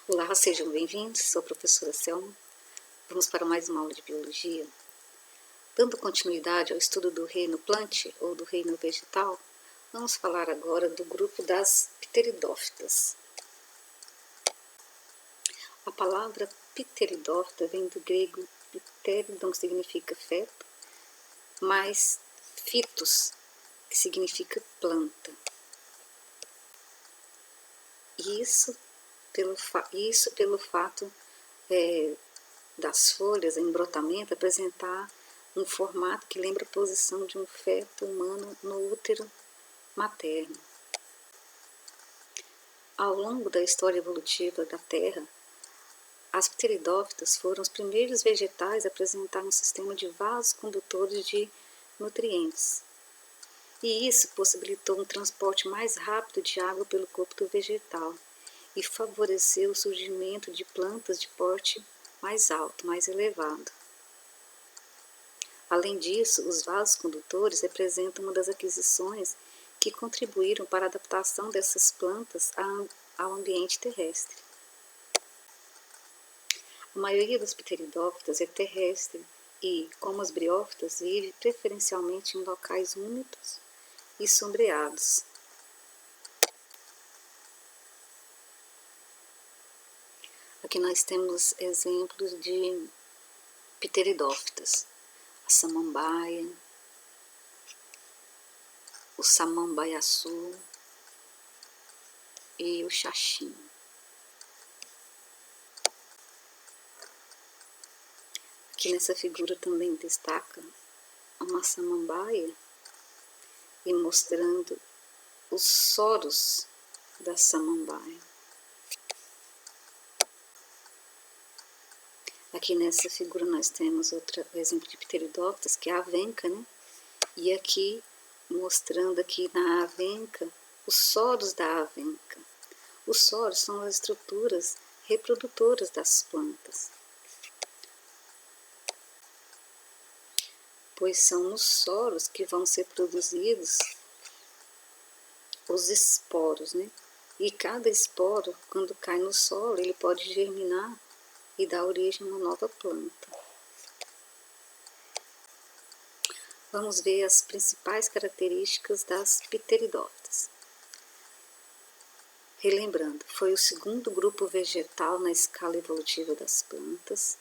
Olá, sejam bem-vindos, sou a professora Selma. Vamos para mais uma aula de Biologia. Dando continuidade ao estudo do reino plant ou do reino vegetal, vamos falar agora do grupo das pteridófitas. A palavra pteridófita vem do grego pteridon, que significa feto, mais phytos, que significa planta. Isso pelo fato das folhas em brotamento apresentar um formato que lembra a posição de um feto humano no útero materno. Ao longo da história evolutiva da Terra, as pteridófitas foram os primeiros vegetais a apresentar um sistema de vasos condutores de nutrientes. E isso possibilitou um transporte mais rápido de água pelo corpo do vegetal e favoreceu o surgimento de plantas de porte mais alto, mais elevado. Além disso, os vasos condutores representam uma das aquisições que contribuíram para a adaptação dessas plantas ao ambiente terrestre. A maioria das pteridófitas é terrestre e, como as briófitas, vive preferencialmente em locais úmidos e sombreados. Aqui nós temos exemplos de pteridófitas: a samambaia, o samambaiaçu e o xaxim. Aqui nessa figura também destaca uma samambaia e mostrando os soros da samambaia. Aqui nessa figura nós temos outro exemplo de pteridófitas, que é a avenca, né? E aqui mostrando aqui na avenca os soros da avenca. Os soros são as estruturas reprodutoras das plantas, pois são nos soros que vão ser produzidos os esporos, né? E cada esporo, quando cai no solo, ele pode germinar e dar origem a uma nova planta. Vamos ver as principais características das pteridófitas. Relembrando, foi o segundo grupo vegetal na escala evolutiva das plantas.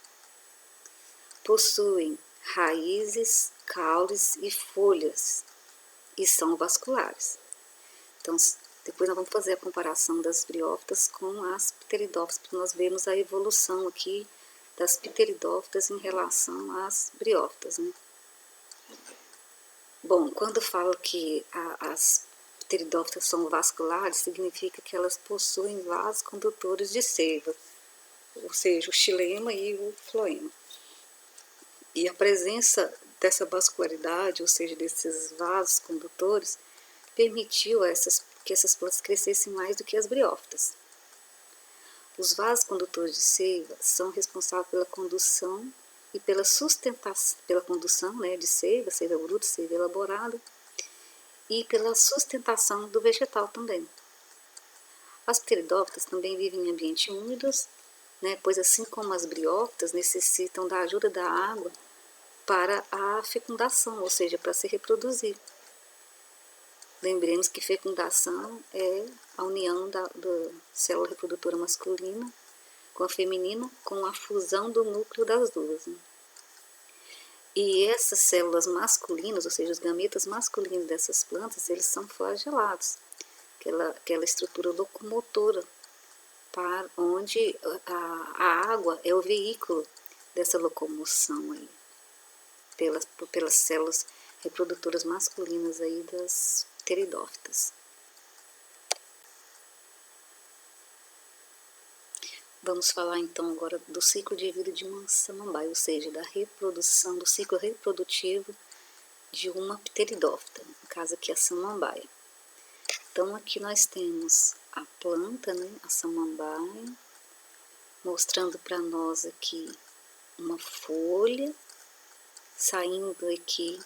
Possuem raízes, caules e folhas e são vasculares. Então, depois nós vamos fazer a comparação das briófitas com as pteridófitas, para nós vermos a evolução aqui das pteridófitas em relação às briófitas, né? Bom, quando falo que as pteridófitas são vasculares, significa que elas possuem vasos condutores de seiva, ou seja, o xilema e o floema. E a presença dessa vascularidade, ou seja, desses vasos condutores, permitiu que essas plantas crescessem mais do que as briófitas. Os vasos condutores de seiva são responsáveis pela condução e pela sustentação, pela condução, né, de seiva bruta, seiva elaborada, e pela sustentação do vegetal também. As pteridófitas também vivem em ambientes úmidos, né, pois assim como as briófitas necessitam da ajuda da água para a fecundação, ou seja, para se reproduzir. Lembremos que fecundação é a união da célula reprodutora masculina com a feminina, com a fusão do núcleo das duas, né? E essas células masculinas, ou seja, os gametas masculinos dessas plantas, eles são flagelados, aquela estrutura locomotora, para onde a água é o veículo dessa locomoção aí, pelas células reprodutoras masculinas aí das pteridófitas. Vamos falar então agora do ciclo de vida de uma samambaia, ou seja, da reprodução, do ciclo reprodutivo de uma pteridófita, no caso aqui a samambaia. Então aqui nós temos a planta, né, a samambaia, mostrando para nós aqui uma folha, saindo aqui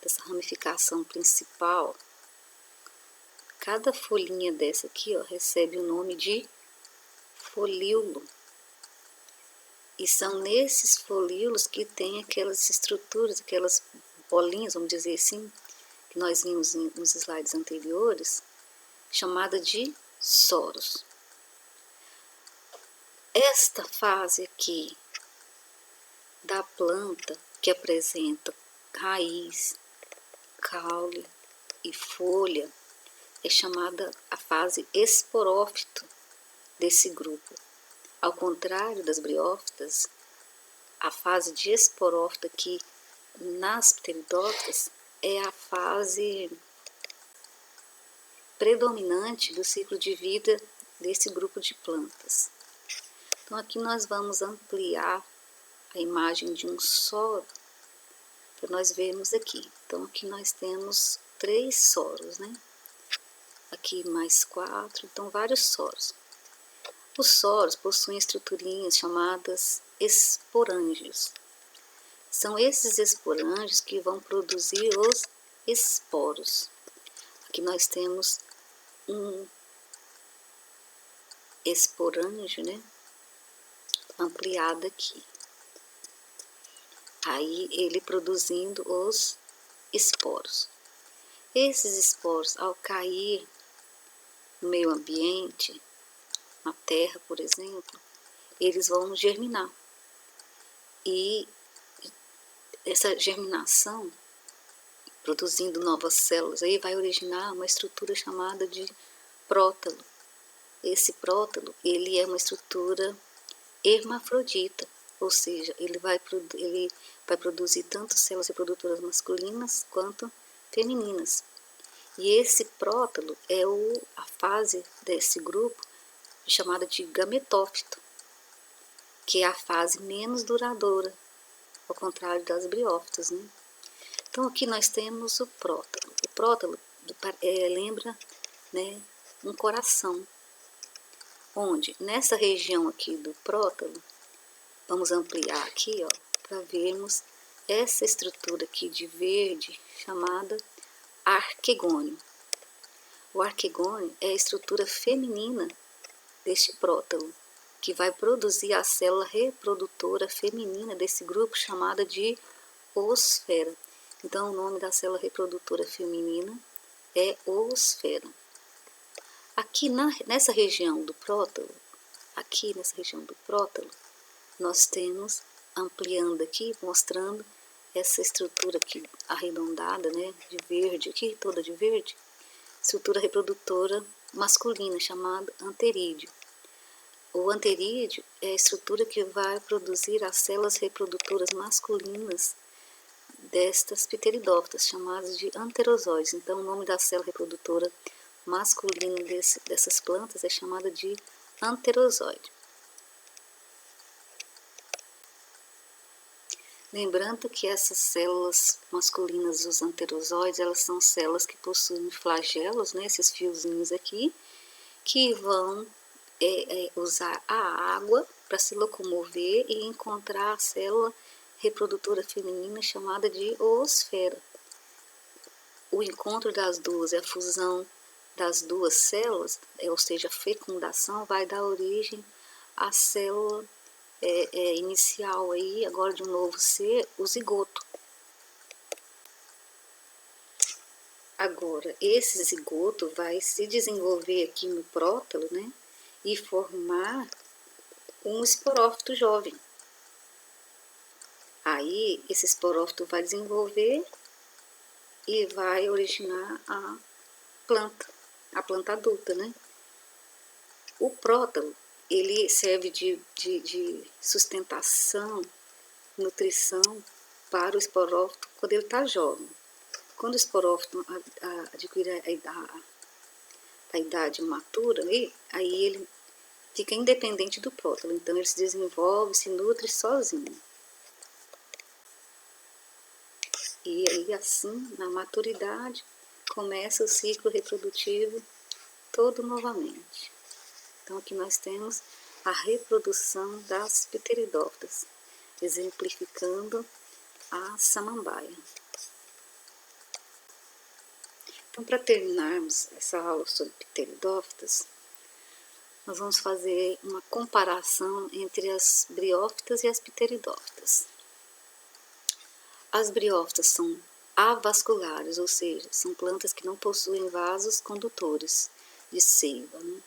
dessa ramificação principal. Cada folhinha dessa aqui, ó, recebe o nome de folíolo. E são nesses folíolos que tem aquelas estruturas, aquelas bolinhas, vamos dizer assim, que nós vimos nos slides anteriores, chamada de soros. Esta fase aqui da planta, que apresenta raiz, caule e folha, é chamada a fase esporófito desse grupo. Ao contrário das briófitas, a fase de esporófito aqui nas pteridófitas é a fase predominante do ciclo de vida desse grupo de plantas. Então aqui nós vamos ampliar a imagem de um soro para nós vermos aqui. Então aqui nós temos 3 soros, né? Aqui mais 4, então vários soros. Os soros possuem estruturinhas chamadas esporângios. São esses esporângios que vão produzir os esporos. Aqui nós temos um esporângio, né? Ampliado aqui. Aí ele produzindo os esporos. Esses esporos, ao cair no meio ambiente, na terra, por exemplo, eles vão germinar. E essa germinação, produzindo novas células, aí vai originar uma estrutura chamada de prótalo. Esse prótalo, ele é uma estrutura hermafrodita, ou seja, ele vai produzir tanto células reprodutoras masculinas quanto femininas. E esse prótalo é a fase desse grupo chamada de gametófito, que é a fase menos duradoura, ao contrário das briófitas, né? Então aqui nós temos o prótalo. O prótalo lembra, né, um coração, onde nessa região aqui do prótalo, vamos ampliar aqui, ó, para vermos essa estrutura aqui de verde chamada arquegônio. O arquegônio é a estrutura feminina deste prótalo, que vai produzir a célula reprodutora feminina desse grupo chamada de oosfera. Então o nome da célula reprodutora feminina é oosfera. Aqui nessa região do prótalo, nós temos, ampliando aqui, mostrando essa estrutura aqui arredondada, né, de verde, aqui toda de verde, estrutura reprodutora masculina chamada anterídeo. O anterídeo é a estrutura que vai produzir as células reprodutoras masculinas destas pteridófitas, chamadas de anterozoides. Então o nome da célula reprodutora masculina dessas plantas é chamada de anterozoide. Lembrando que essas células masculinas, os anterozoides, elas são células que possuem flagelos, né, esses fiozinhos aqui, que vão usar a água para se locomover e encontrar a célula reprodutora feminina chamada de oosfera. O encontro das duas, a fusão das duas células, ou seja, a fecundação, vai dar origem à célula inicial aí, agora de um novo ser, o zigoto. Agora, esse zigoto vai se desenvolver aqui no prótalo, né, e formar um esporófito jovem. Aí, esse esporófito vai desenvolver e vai originar a planta adulta, né? O prótalo, ele serve de sustentação, nutrição para o esporófito quando ele está jovem. Quando o esporófito adquire a idade matura, aí ele fica independente do prótalo, então ele se desenvolve, se nutre sozinho. E aí assim, na maturidade, começa o ciclo reprodutivo todo novamente. Então aqui nós temos a reprodução das pteridófitas, exemplificando a samambaia. Então, para terminarmos essa aula sobre pteridófitas, nós vamos fazer uma comparação entre as briófitas e as pteridófitas. As briófitas são avasculares, ou seja, são plantas que não possuem vasos condutores de seiva, né?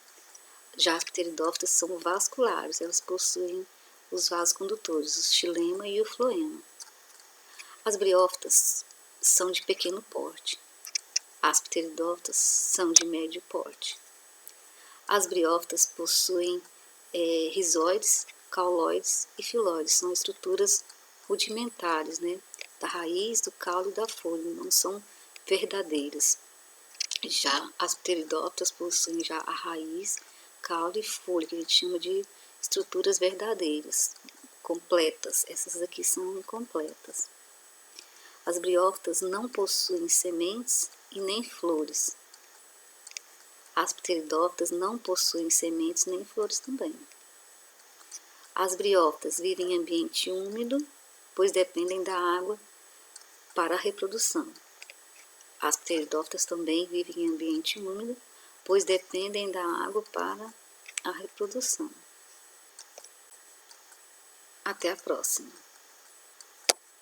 Já as pteridófitas são vasculares, elas possuem os vasos condutores, o xilema e o floema. As briófitas são de pequeno porte, as pteridófitas são de médio porte. As briófitas possuem rizóides, cauloides e filóides, são estruturas rudimentares, né, da raiz, do caule e da folha, não são verdadeiras. Já as pteridófitas possuem já a raiz, caule e folha, que a gente chama de estruturas verdadeiras, completas. Essas aqui são incompletas. As briófitas não possuem sementes e nem flores. As pteridófitas não possuem sementes nem flores também. As briófitas vivem em ambiente úmido, pois dependem da água para a reprodução. As pteridófitas também vivem em ambiente úmido, pois dependem da água para a reprodução. Até a próxima!